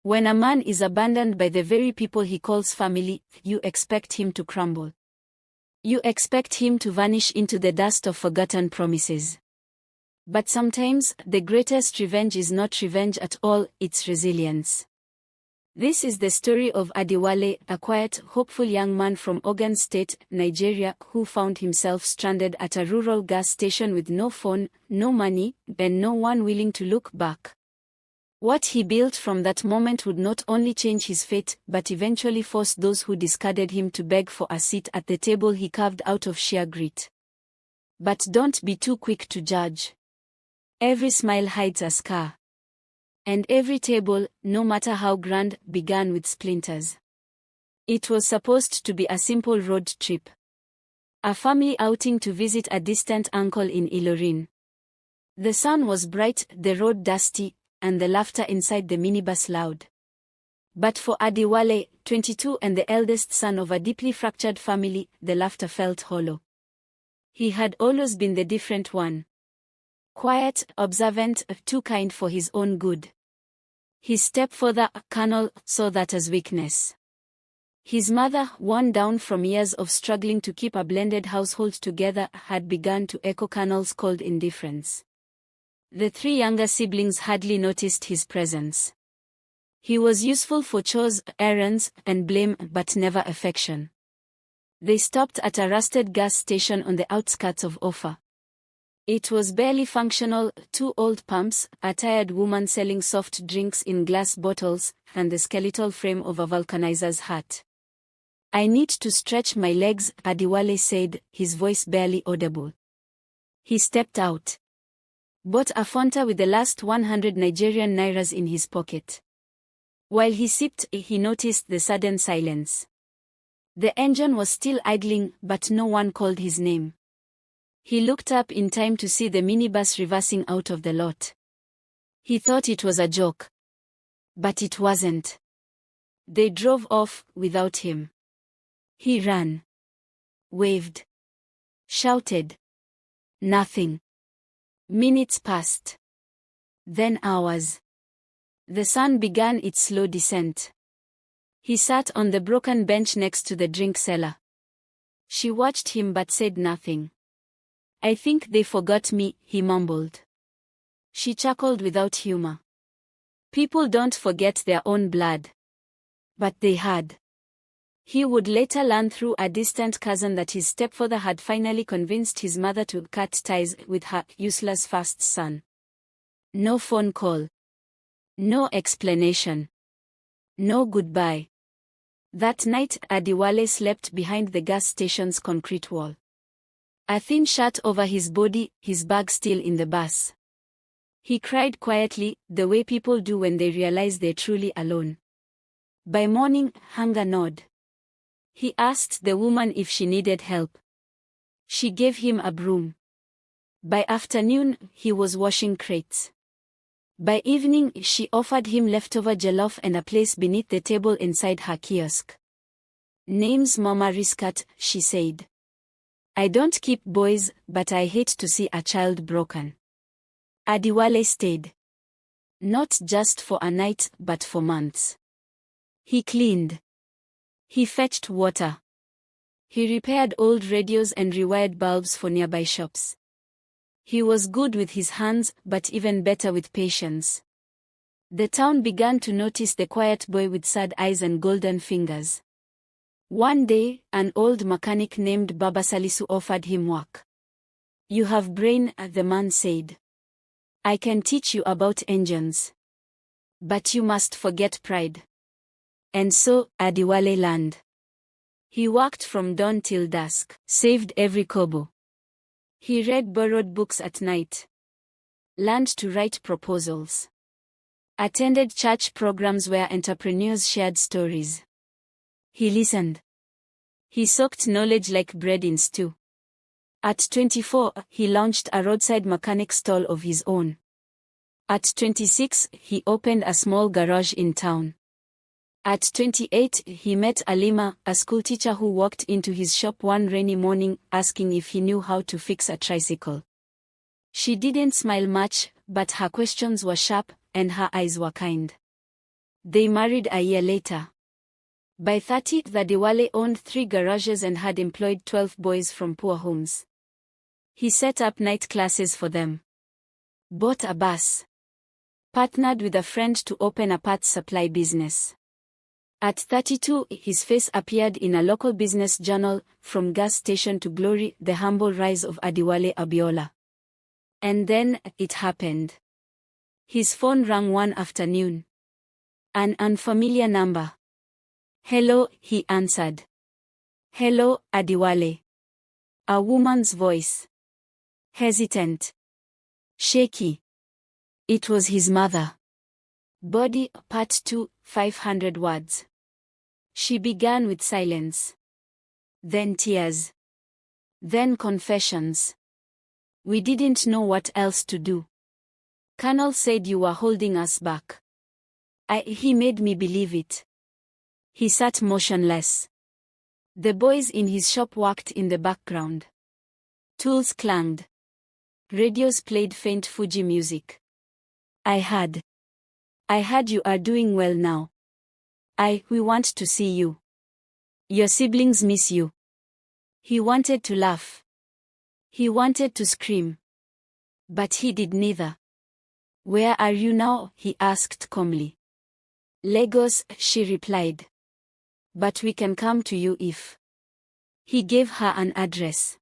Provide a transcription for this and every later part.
When a man is abandoned by the very people he calls family, you expect him to crumble. You expect him to vanish into the dust of forgotten promises. But sometimes, the greatest revenge is not revenge at all, it's resilience. This is the story of Adewale, a quiet, hopeful young man from Ogun State, Nigeria, who found himself stranded at a rural gas station with no phone, no money, and no one willing to look back. What he built from that moment would not only change his fate, but eventually force those who discarded him to beg for a seat at the table he carved out of sheer grit. But don't be too quick to judge. Every smile hides a scar. And every table, no matter how grand, began with splinters. It was supposed to be a simple road trip. A family outing to visit a distant uncle in Ilorin. The sun was bright, the road dusty, and the laughter inside the minibus loud. But for Adewale, 22 and the eldest son of a deeply fractured family, the laughter felt hollow. He had always been the different one. Quiet, observant, too kind for his own good. His stepfather, Colonel, saw that as weakness. His mother, worn down from years of struggling to keep a blended household together, had begun to echo Colonel's cold indifference. The three younger siblings hardly noticed his presence. He was useful for chores, errands, and blame, but never affection. They stopped at a rusted gas station on the outskirts of Offa. It was barely functional, 2 old pumps, a tired woman selling soft drinks in glass bottles, and the skeletal frame of a vulcanizer's hut. "I need to stretch my legs," Adewale said, his voice barely audible. He stepped out. Bought a Fanta with the last 100 Nigerian nairas in his pocket. While he sipped, he noticed the sudden silence. The engine was still idling, but no one called his name. He looked up in time to see the minibus reversing out of the lot. He thought it was a joke. But it wasn't. They drove off, without him. He ran. Waved. Shouted. Nothing. Minutes passed. Then hours. The sun began its slow descent. He sat on the broken bench next to the drink cellar. She watched him but said nothing. "I think they forgot me," he mumbled. She chuckled without humor. People don't forget their own blood. But they had. He would later learn through a distant cousin that his stepfather had finally convinced his mother to cut ties with her useless first son. No phone call. No explanation. No goodbye. That night, Adewale slept behind the gas station's concrete wall. A thin shirt over his body, his bag still in the bus. He cried quietly, the way people do when they realize they're truly alone. By morning, hunger gnawed. He asked the woman if she needed help. She gave him a broom. By afternoon, he was washing crates. By evening, she offered him leftover jollof and a place beneath the table inside her kiosk. "Name's Mama Riskat," she said. "I don't keep boys, but I hate to see a child broken." Adewale stayed. Not just for a night, but for months. He cleaned. He fetched water. He repaired old radios and rewired bulbs for nearby shops. He was good with his hands, but even better with patience. The town began to notice the quiet boy with sad eyes and golden fingers. One day, an old mechanic named Baba Salisu offered him work. "You have brain," the man said. "I can teach you about engines. But you must forget pride." And so, Adewale learned. He worked from dawn till dusk, saved every kobo. He read borrowed books at night. Learned to write proposals. Attended church programs where entrepreneurs shared stories. He listened. He soaked knowledge like bread in stew. At 24, he launched a roadside mechanic stall of his own. At 26, he opened a small garage in town. At 28, he met Alima, a schoolteacher who walked into his shop one rainy morning, asking if he knew how to fix a tricycle. She didn't smile much, but her questions were sharp, and her eyes were kind. They married a year later. By 30, Adiwale owned 3 garages and had employed 12 boys from poor homes. He set up night classes for them. Bought a bus. Partnered with a friend to open a parts supply business. At 32, his face appeared in a local business journal, From Gas Station to Glory, The Humble Rise of Adiwale Abiola. And then, it happened. His phone rang one afternoon. An unfamiliar number. "Hello," he answered. "Hello, Adiwale." A woman's voice. Hesitant. Shaky. It was his mother. Body, Part 2, 500 words. She began with silence. Then tears. Then confessions. "We didn't know what else to do. Colonel said you were holding us back. He made me believe it." He sat motionless. The boys in his shop worked in the background. Tools clanged. Radios played faint Fuji music. I heard you are doing well now. We want to see you. Your siblings miss you." He wanted to laugh. He wanted to scream. But he did neither. "Where are you now?" he asked calmly. "Lagos," she replied. "But we can come to you if." He gave her an address.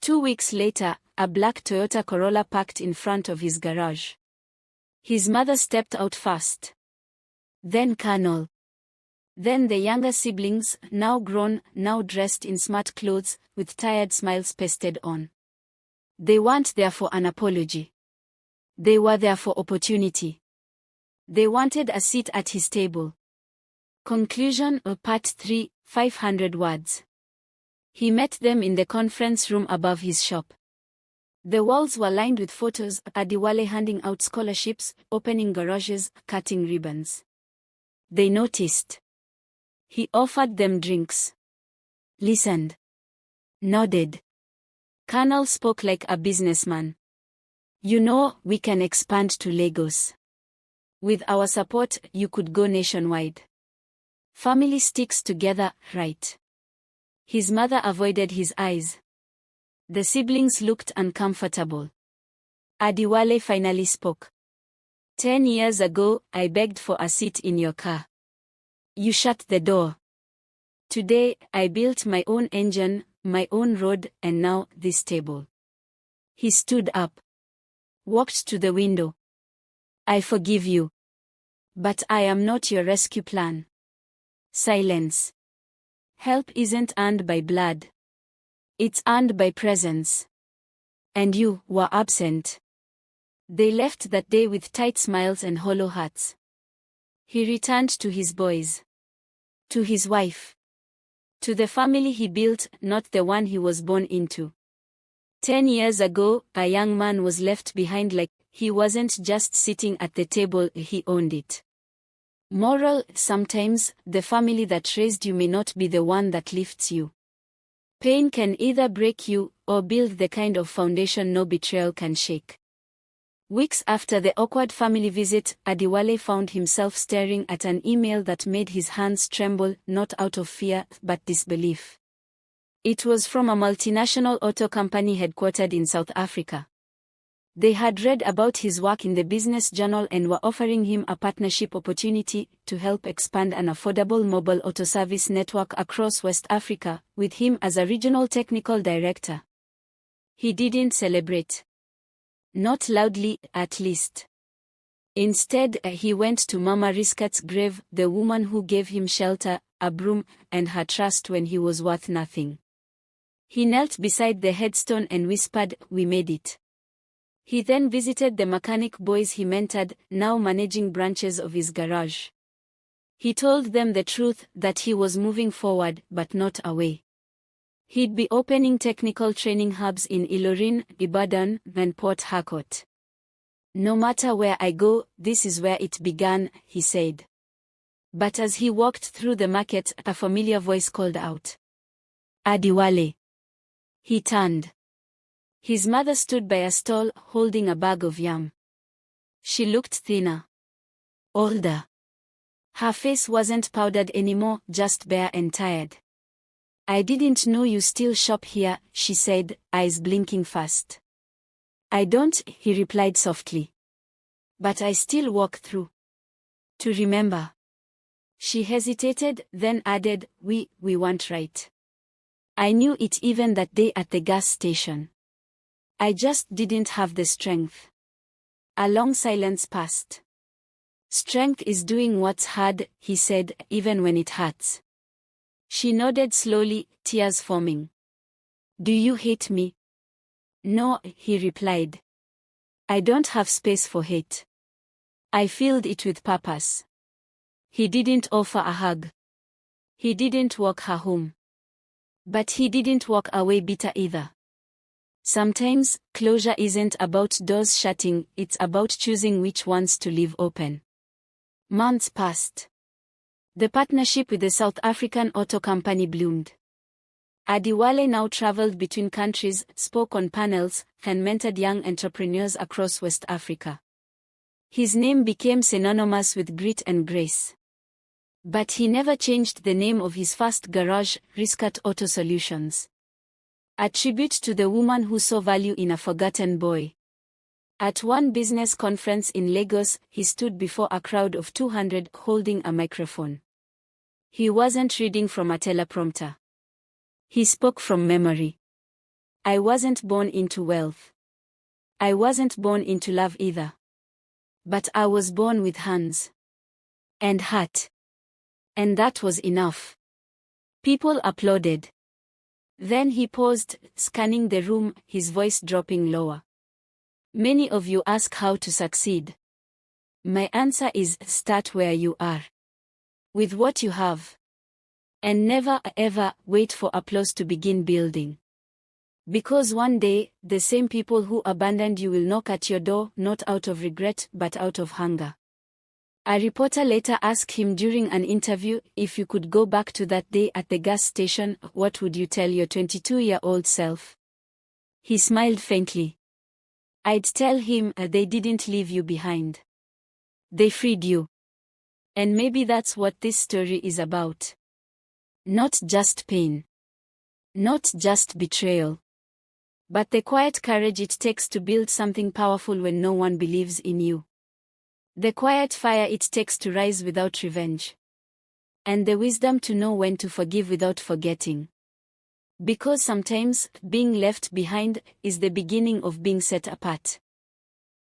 2 weeks later, a black Toyota Corolla parked in front of his garage. His mother stepped out first. Then Colonel. Then the younger siblings, now grown, now dressed in smart clothes, with tired smiles pasted on. They weren't there for an apology. They were there for opportunity. They wanted a seat at his table. Conclusion, Part 3, 500 words. He met them in the conference room above his shop. The walls were lined with photos, Adiwale handing out scholarships, opening garages, cutting ribbons. They noticed. He offered them drinks. Listened. Nodded. Colonel spoke like a businessman. "You know, we can expand to Lagos. With our support, you could go nationwide. Family sticks together, right?" His mother avoided his eyes. The siblings looked uncomfortable. Adiwale finally spoke. 10 years ago, I begged for a seat in your car. You shut the door. Today, I built my own engine, my own road, and now this table." He stood up. Walked to the window. "I forgive you. But I am not your rescue plan." Silence. Help isn't earned by blood. It's earned by presence. And you were absent. They left that day with tight smiles and hollow hearts. He returned to his boys. To his wife. To the family he built, not the one he was born into. 10 years ago, a young man was left behind like he wasn't just sitting at the table, he owned it. Moral, sometimes, the family that raised you may not be the one that lifts you. Pain can either break you, or build the kind of foundation no betrayal can shake. Weeks after the awkward family visit, Adiwale found himself staring at an email that made his hands tremble, not out of fear, but disbelief. It was from a multinational auto company headquartered in South Africa. They had read about his work in the business journal and were offering him a partnership opportunity to help expand an affordable mobile auto service network across West Africa, with him as a regional technical director. He didn't celebrate. Not loudly, at least. Instead, he went to Mama Riskat's grave, the woman who gave him shelter, a broom, and her trust when he was worth nothing. He knelt beside the headstone and whispered, "We made it." He then visited the mechanic boys he mentored, now managing branches of his garage. He told them the truth, that he was moving forward, but not away. He'd be opening technical training hubs in Ilorin, Ibadan, and Port Harcourt. "No matter where I go, this is where it began," he said. But as he walked through the market, a familiar voice called out, "Adiwale." He turned. His mother stood by a stall, holding a bag of yam. She looked thinner. Older. Her face wasn't powdered anymore, just bare and tired. I didn't know you still shop here, she said, eyes blinking fast. I don't, he replied softly. But I still walk through. To remember. She hesitated, then added, we weren't right. I knew it even that day at the gas station. I just didn't have the strength. A long silence passed. Strength is doing what's hard, he said, even when it hurts. She nodded slowly, tears forming. Do you hate me? No, he replied. I don't have space for hate. I filled it with purpose. He didn't offer a hug. He didn't walk her home. But he didn't walk away bitter either. Sometimes, closure isn't about doors shutting, it's about choosing which ones to leave open. Months passed. The partnership with the South African auto company bloomed. Adiwale now traveled between countries, spoke on panels, and mentored young entrepreneurs across West Africa. His name became synonymous with grit and grace. But he never changed the name of his first garage, Riskat Auto Solutions. A tribute to the woman who saw value in a forgotten boy. At one business conference in Lagos, he stood before a crowd of 200 holding a microphone. He wasn't reading from a teleprompter. He spoke from memory. I wasn't born into wealth. I wasn't born into love either. But I was born with hands. And heart. And that was enough. People applauded. Then he paused, scanning the room, his voice dropping lower. Many of you ask how to succeed. My answer is, start where you are. With what you have. And never ever wait for applause to begin building. Because one day, the same people who abandoned you will knock at your door, not out of regret, but out of hunger. A reporter later asked him during an interview, if you could go back to that day at the gas station, what would you tell your 22-year-old self? He smiled faintly. I'd tell him, they didn't leave you behind. They freed you. And maybe that's what this story is about. Not just pain. Not just betrayal. But the quiet courage it takes to build something powerful when no one believes in you. The quiet fire it takes to rise without revenge. And the wisdom to know when to forgive without forgetting. Because sometimes, being left behind is the beginning of being set apart.